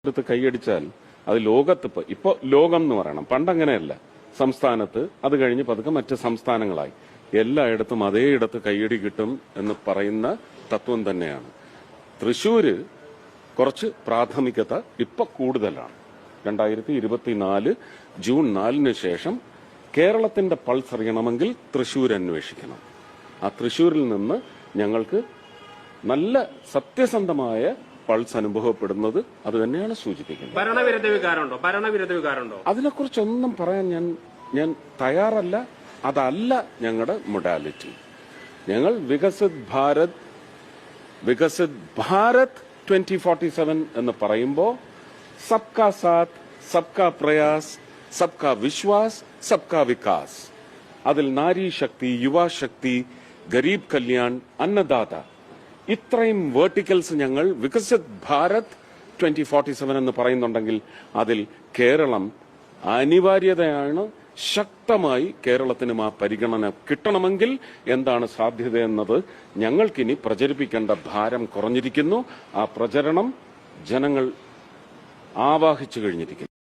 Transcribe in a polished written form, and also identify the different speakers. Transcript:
Speaker 1: എടുത്ത് കൈയടിച്ചാൽ അത് ലോകത്ത് ഇപ്പൊ ലോകം എന്ന് പറയണം. പണ്ടങ്ങനെയല്ല. സംസ്ഥാനത്ത് അത് കഴിഞ്ഞ് പതുക്കെ മറ്റ് സംസ്ഥാനങ്ങളായി എല്ലായിടത്തും അതേയിടത്ത് കൈയടി കിട്ടും എന്ന് പറയുന്ന തത്വം തന്നെയാണ്. തൃശ്ശൂര് കുറച്ച് പ്രാഥമികത ഇപ്പൊ കൂടുതലാണ്. 2024 ജൂൺ 4 ശേഷം കേരളത്തിന്റെ പൾസ് അറിയണമെങ്കിൽ തൃശ്ശൂർ അന്വേഷിക്കണം. ആ തൃശ്ശൂരിൽ നിന്ന് ഞങ്ങൾക്ക് നല്ല സത്യസന്ധമായ പൾസ് അനുഭവപ്പെടുന്നത് അത് തന്നെയാണ് സൂചിപ്പിക്കുന്നത്.
Speaker 2: ഭരണവിരുദ്ധ വികാരമുണ്ടോ?
Speaker 1: അതിനെക്കുറിച്ചൊന്നും പറയാൻ ഞാൻ തയ്യാറല്ല. അതല്ല ഞങ്ങളുടെ മൊഡാലിറ്റി. ഞങ്ങൾ വികസിത് ഭാരത് 2047 എന്ന് പറയുമ്പോൾ സബ്കാ സാത്ത്, സബ്കാ പ്രയാസ്, സബ്കാ വിശ്വാസ്, സബ്കാ വികാസ്. അതിൽ നാരീശക്തി, യുവാശക്തി, ഗരീബ് കല്യാൺ, അന്നദാത, ഇത്രയും വേർട്ടിക്കൽസ് ഞങ്ങൾ വികസിത് ഭാരത് 2047 എന്ന് പറയുന്നുണ്ടെങ്കിൽ അതിൽ കേരളം അനിവാര്യതയാണ്. ശക്തമായി കേരളത്തിനും ആ പരിഗണന കിട്ടണമെങ്കിൽ എന്താണ് സാധ്യതയെന്നത് ഞങ്ങൾക്കിനി പ്രചരിപ്പിക്കേണ്ട ഭാരം കുറഞ്ഞിരിക്കുന്നു. ആ പ്രചരണം ജനങ്ങൾ ആവാഹിച്ചു കഴിഞ്ഞിരിക്കുന്നു.